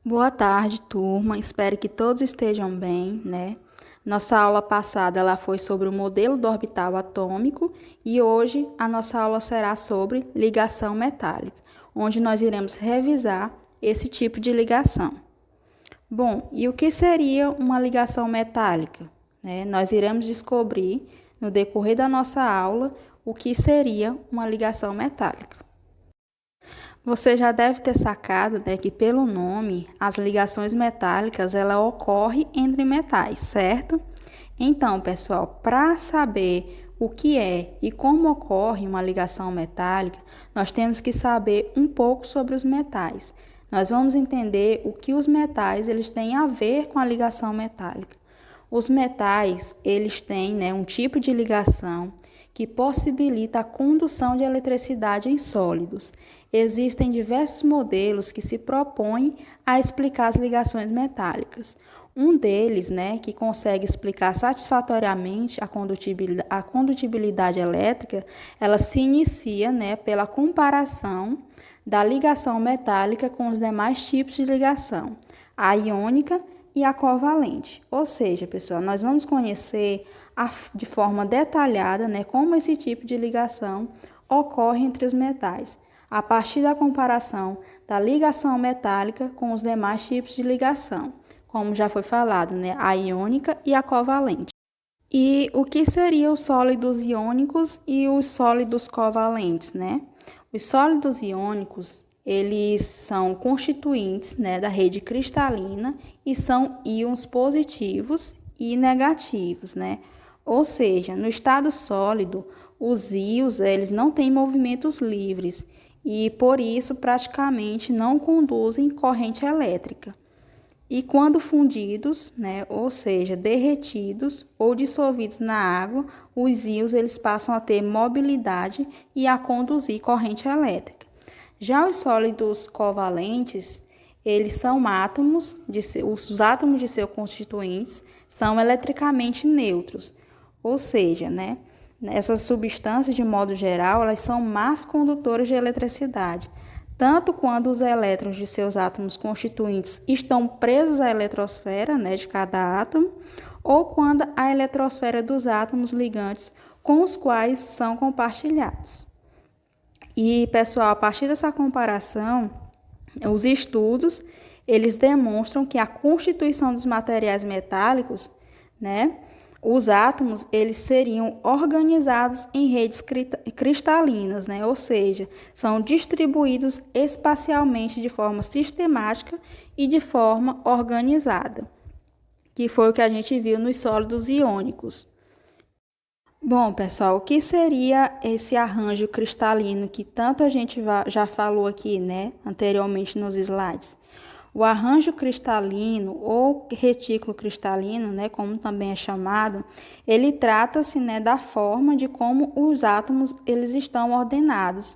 Boa tarde, turma. Espero que todos estejam bem, né? Nossa aula passada ela foi sobre o modelo do orbital atômico e hoje a nossa aula será sobre ligação metálica, onde nós iremos revisar esse tipo de ligação. Bom, e o que seria uma ligação metálica? Nós iremos descobrir no decorrer da nossa aula o que seria uma ligação metálica. Você já deve ter sacado, né, que pelo nome, as ligações metálicas ela ocorre entre metais, certo? Então, pessoal, para saber o que é e como ocorre uma ligação metálica, nós temos que saber um pouco sobre os metais. Nós vamos entender o que os metais eles têm a ver com a ligação metálica. Os metais, eles têm, né, um tipo de ligação que possibilita a condução de eletricidade em sólidos. Existem diversos modelos que se propõem a explicar as ligações metálicas. Um deles, né, que consegue explicar satisfatoriamente a condutibilidade elétrica, ela se inicia, né, pela comparação da ligação metálica com os demais tipos de ligação, a iônica e a covalente. Ou seja, pessoal, nós vamos conhecer de forma detalhada, né, como esse tipo de ligação ocorre entre os metais, a partir da comparação da ligação metálica com os demais tipos de ligação, como já foi falado, né, a iônica e a covalente. E o que seriam os sólidos iônicos e os sólidos covalentes, né? Os sólidos iônicos, eles são constituintes, né, da rede cristalina e são íons positivos e negativos, né? Ou seja, no estado sólido, os íons, eles não têm movimentos livres e por isso praticamente não conduzem corrente elétrica. E quando fundidos, né, ou seja, derretidos ou dissolvidos na água, os íons eles passam a ter mobilidade e a conduzir corrente elétrica. Já os sólidos covalentes, eles são átomos, os átomos de seus constituintes são eletricamente neutros, ou seja, né, essas substâncias, de modo geral, elas são más condutoras de eletricidade, tanto quando os elétrons de seus átomos constituintes estão presos à eletrosfera, né, de cada átomo, ou quando a eletrosfera dos átomos ligantes com os quais são compartilhados. E, pessoal, a partir dessa comparação, os estudos, eles demonstram que a constituição dos materiais metálicos, né, os átomos, eles seriam organizados em redes cristalinas, né? Ou seja, são distribuídos espacialmente de forma sistemática e de forma organizada, que foi o que a gente viu nos sólidos iônicos. Bom, pessoal, o que seria esse arranjo cristalino que tanto a gente já falou aqui, né, anteriormente nos slides? O arranjo cristalino ou retículo cristalino, né, como também é chamado, ele trata-se, né, da forma de como os átomos eles estão ordenados.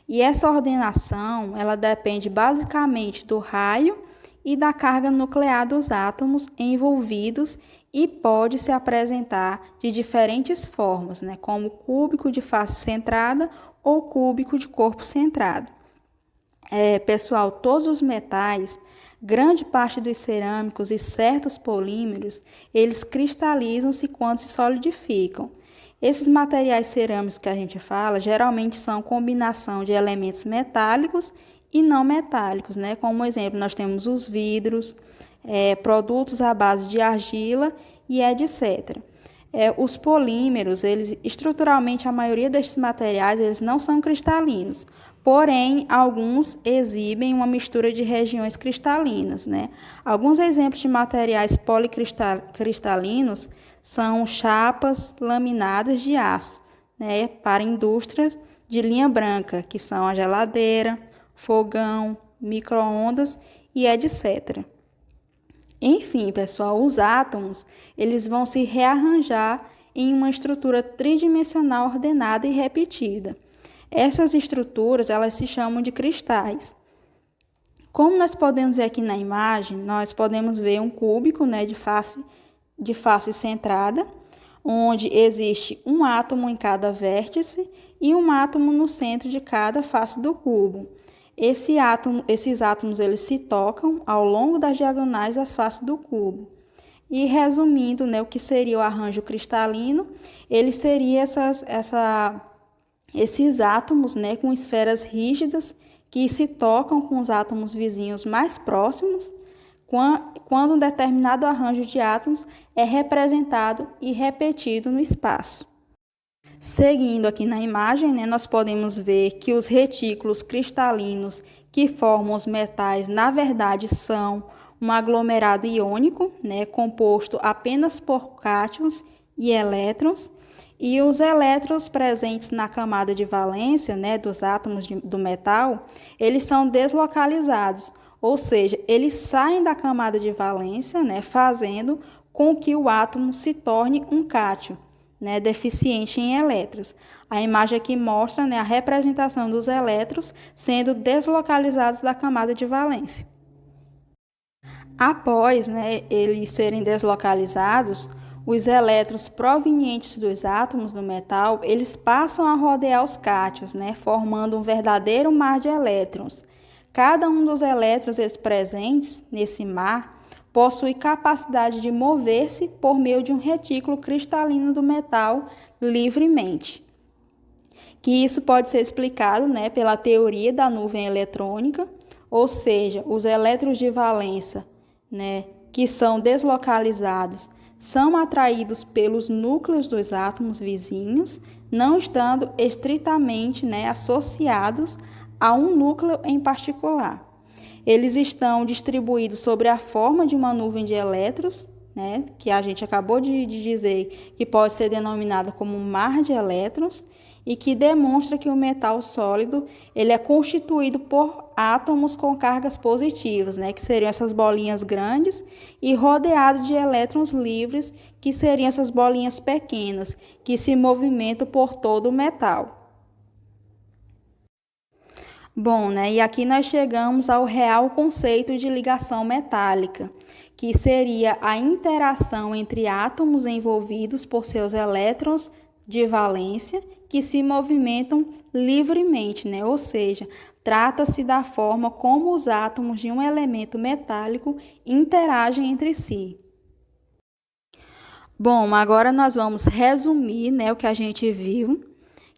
E essa ordenação, ela depende basicamente do raio e da carga nuclear dos átomos envolvidos e pode se apresentar de diferentes formas, né, como cúbico de face centrada ou cúbico de corpo centrado. Pessoal, todos os metais, grande parte dos cerâmicos e certos polímeros, eles cristalizam-se quando se solidificam. Esses materiais cerâmicos que a gente fala, geralmente são combinação de elementos metálicos e não metálicos, né? Como exemplo, nós temos os vidros, produtos à base de argila e etc. Os polímeros, eles estruturalmente a maioria destes materiais, eles não são cristalinos. Porém, alguns exibem uma mistura de regiões cristalinas, né? Alguns exemplos de materiais policristalinos são chapas laminadas de aço, né? Para indústria de linha branca, que são a geladeira, fogão, micro-ondas e etc. Enfim, pessoal, os átomos, eles vão se rearranjar em uma estrutura tridimensional ordenada e repetida. Essas estruturas, elas se chamam de cristais. Como nós podemos ver aqui na imagem, nós podemos ver um cúbico, né, de face centrada, onde existe um átomo em cada vértice e um átomo no centro de cada face do cubo. Esses átomos eles se tocam ao longo das diagonais das faces do cubo. E resumindo, né, o que seria o arranjo cristalino, ele seria esses átomos, né, com esferas rígidas que se tocam com os átomos vizinhos mais próximos, quando um determinado arranjo de átomos é representado e repetido no espaço. Seguindo aqui na imagem, né, nós podemos ver que os retículos cristalinos que formam os metais, na verdade, são um aglomerado iônico, né, composto apenas por cátions e elétrons, e os elétrons presentes na camada de valência, né, dos átomos do metal, eles são deslocalizados, ou seja, eles saem da camada de valência, né, fazendo com que o átomo se torne um cátion, né, deficiente em elétrons. A imagem aqui mostra, né, a representação dos elétrons sendo deslocalizados da camada de valência. Após, né, eles serem deslocalizados, os elétrons provenientes dos átomos do metal, eles passam a rodear os cátions, né, formando um verdadeiro mar de elétrons. Cada um dos elétrons presentes nesse mar possui capacidade de mover-se por meio de um retículo cristalino do metal livremente. Que isso pode ser explicado, né, pela teoria da nuvem eletrônica, ou seja, os elétrons de valência, né, que são deslocalizados, são atraídos pelos núcleos dos átomos vizinhos, não estando estritamente, né, associados a um núcleo em particular. Eles estão distribuídos sobre a forma de uma nuvem de elétrons, né, que a gente acabou de dizer que pode ser denominada como um mar de elétrons, e que demonstra que o metal sólido ele é constituído por átomos com cargas positivas, né, que seriam essas bolinhas grandes, e rodeado de elétrons livres, que seriam essas bolinhas pequenas, que se movimentam por todo o metal. Bom, né, e aqui nós chegamos ao real conceito de ligação metálica, que seria a interação entre átomos envolvidos por seus elétrons de valência que se movimentam livremente, né? Ou seja, trata-se da forma como os átomos de um elemento metálico interagem entre si. Bom, agora nós vamos resumir, né, o que a gente viu,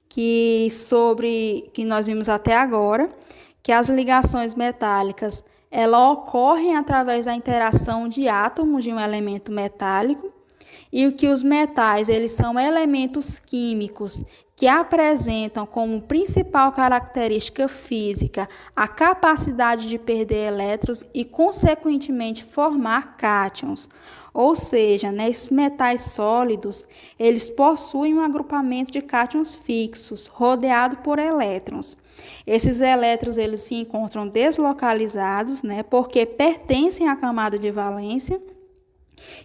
que nós vimos até agora, que as ligações metálicas elas ocorrem através da interação de átomos de um elemento metálico, e que os metais eles são elementos químicos que apresentam como principal característica física a capacidade de perder elétrons e, consequentemente, formar cátions. Ou seja, né, esses metais sólidos, eles possuem um agrupamento de cátions fixos, rodeado por elétrons. Esses elétrons eles se encontram deslocalizados, né, porque pertencem à camada de valência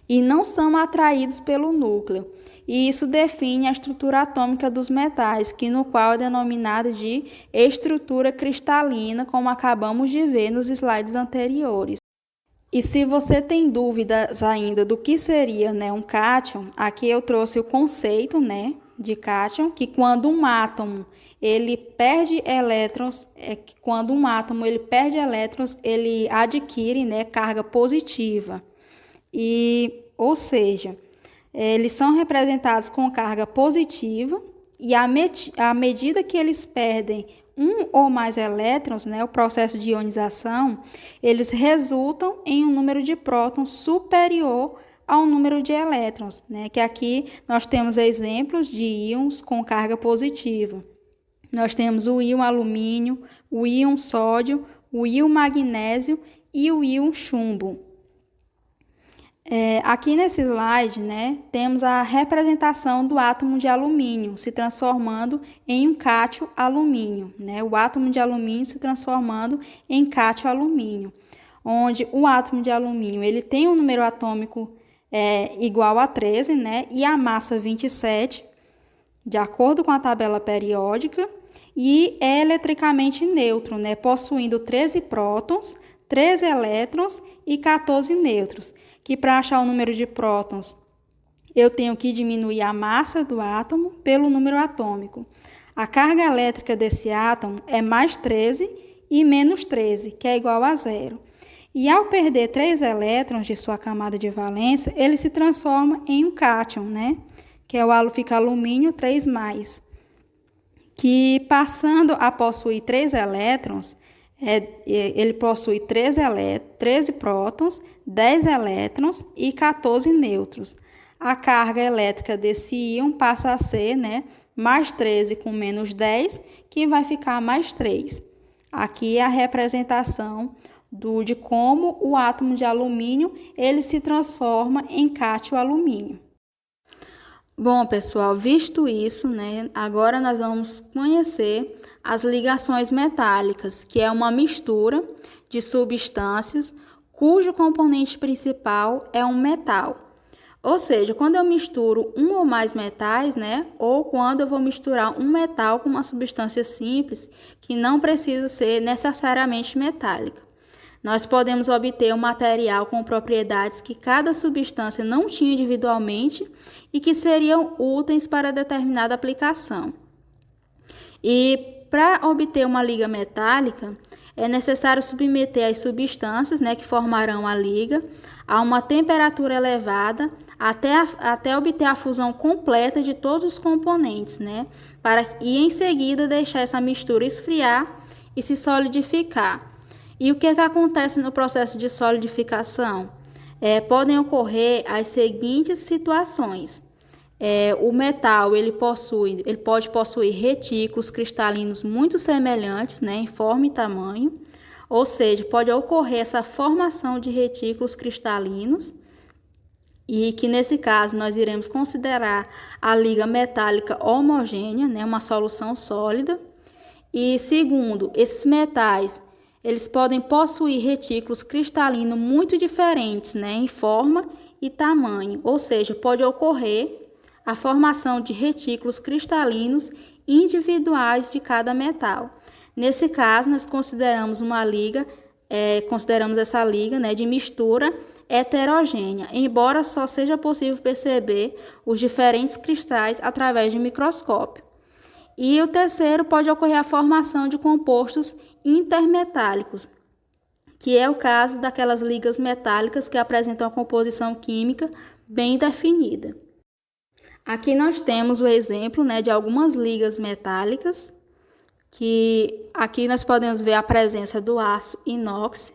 e não são atraídos pelo núcleo. E isso define a estrutura atômica dos metais, que no qual é denominada de estrutura cristalina, como acabamos de ver nos slides anteriores. E se você tem dúvidas ainda do que seria, né, um cátion, aqui eu trouxe o conceito, né, de cátion, que quando um átomo ele perde elétrons, ele adquire, né, carga positiva. Ou seja, eles são representados com carga positiva e à medida que eles perdem um ou mais elétrons, né, o processo de ionização, eles resultam em um número de prótons superior ao número de elétrons, né, que aqui nós temos exemplos de íons com carga positiva. Nós temos o íon alumínio, o íon sódio, o íon magnésio e o íon chumbo. Aqui nesse slide, né, temos a representação do átomo de alumínio se transformando em um cátion alumínio, né, o átomo de alumínio se transformando em cátion alumínio, onde o átomo de alumínio ele tem um número atômico igual a 13, né, e a massa 27, de acordo com a tabela periódica, e é eletricamente neutro, né, possuindo 13 prótons, 13 elétrons e 14 nêutrons, que para achar o número de prótons, eu tenho que diminuir a massa do átomo pelo número atômico. A carga elétrica desse átomo é mais 13 e menos 13, que é igual a zero. E ao perder 3 elétrons de sua camada de valência, ele se transforma em um cátion, né? Que é o alumínio 3+, que passando a possuir 3 elétrons, ele possui 13 prótons, 10 elétrons e 14 nêutrons. A carga elétrica desse íon passa a ser, né, mais 13 com menos 10, que vai ficar mais 3. Aqui é a representação de como o átomo de alumínio ele se transforma em cátion alumínio. Bom, pessoal, visto isso, né, agora nós vamos conhecer as ligações metálicas, que é uma mistura de substâncias cujo componente principal é um metal. Ou seja, quando eu misturo um ou mais metais, né, ou quando eu vou misturar um metal com uma substância simples que não precisa ser necessariamente metálica. Nós podemos obter um material com propriedades que cada substância não tinha individualmente e que seriam úteis para determinada aplicação. E para obter uma liga metálica, é necessário submeter as substâncias, né, que formarão a liga a uma temperatura elevada até obter a fusão completa de todos os componentes, né, e em seguida deixar essa mistura esfriar e se solidificar. E o que acontece no processo de solidificação? Podem ocorrer as seguintes situações. O metal ele pode possuir retículos cristalinos muito semelhantes, né, em forma e tamanho, ou seja, pode ocorrer essa formação de retículos cristalinos, e que nesse caso nós iremos considerar a liga metálica homogênea, né, uma solução sólida. E segundo, esses metais eles podem possuir retículos cristalinos muito diferentes, né, em forma e tamanho, ou seja, pode ocorrer a formação de retículos cristalinos individuais de cada metal. Nesse caso, nós consideramos essa liga, né, de mistura heterogênea, embora só seja possível perceber os diferentes cristais através de microscópio. E o terceiro, pode ocorrer a formação de compostos intermetálicos, que é o caso daquelas ligas metálicas que apresentam uma composição química bem definida. Aqui nós temos o exemplo, né, de algumas ligas metálicas, que aqui nós podemos ver a presença do aço inox,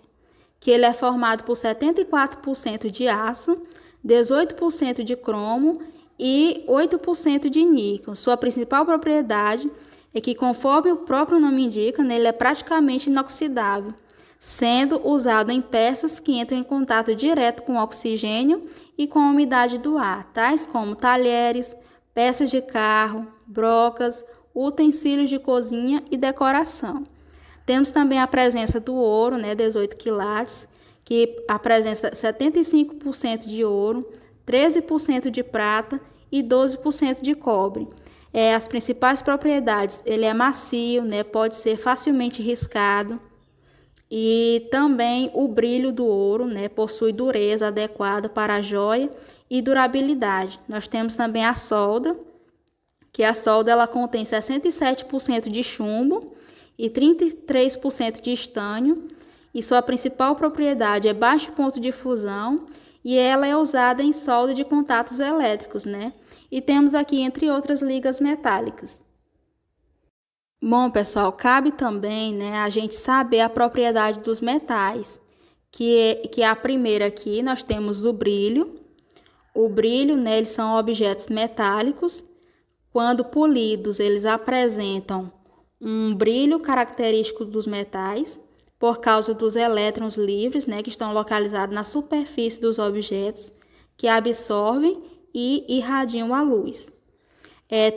que ele é formado por 74% de aço, 18% de cromo e 8% de níquel. Sua principal propriedade é que, conforme o próprio nome indica, ele é praticamente inoxidável, sendo usado em peças que entram em contato direto com o oxigênio e com a umidade do ar, tais como talheres, peças de carro, brocas, utensílios de cozinha e decoração. Temos também a presença do ouro, né, 18 quilates, que apresenta 75% de ouro, 13% de prata e 12% de cobre. As principais propriedades, ele é macio, né, pode ser facilmente riscado, e também o brilho do ouro, né, possui dureza adequada para a joia e durabilidade. Nós temos também a solda, que a solda ela contém 67% de chumbo e 33% de estânio, e sua principal propriedade é baixo ponto de fusão, e ela é usada em solda de contatos elétricos, né? E temos aqui entre outras ligas metálicas. Bom, pessoal, cabe também, né, a gente saber a propriedade dos metais, que a primeira aqui nós temos o brilho. O brilho, né, eles são objetos metálicos. Quando polidos, eles apresentam um brilho característico dos metais, por causa dos elétrons livres, né, que estão localizados na superfície dos objetos, que absorvem e irradiam a luz.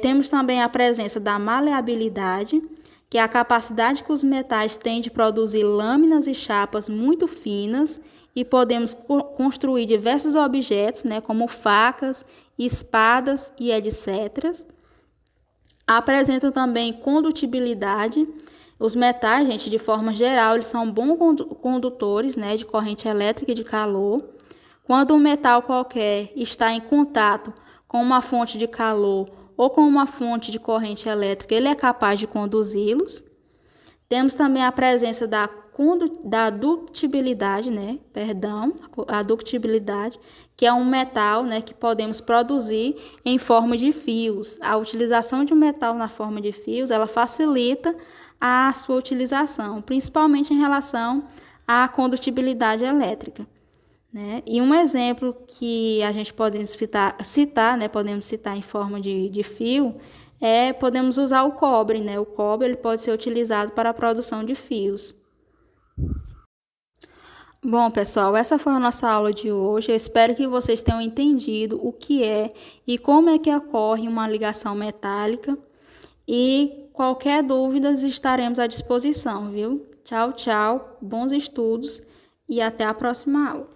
Temos também a presença da maleabilidade, que é a capacidade que os metais têm de produzir lâminas e chapas muito finas, e podemos construir diversos objetos, né, como facas, espadas e etc. Apresentam também condutibilidade. Os metais, gente, de forma geral, eles são bons condutores, né, de corrente elétrica e de calor. Quando um metal qualquer está em contato com uma fonte de calor ou com uma fonte de corrente elétrica, ele é capaz de conduzi-los. Temos também a presença da ductibilidade, a ductibilidade, que é um metal, que podemos produzir em forma de fios. A utilização de um metal na forma de fios, ela facilita a sua utilização, principalmente em relação à condutibilidade elétrica. E um exemplo que a gente pode podemos citar em forma de fio, podemos usar o cobre, O cobre ele pode ser utilizado para a produção de fios. Bom, pessoal, essa foi a nossa aula de hoje. Eu espero que vocês tenham entendido o que é e como é que ocorre uma ligação metálica. E qualquer dúvida, estaremos à disposição, viu? Tchau, tchau, bons estudos e até a próxima aula.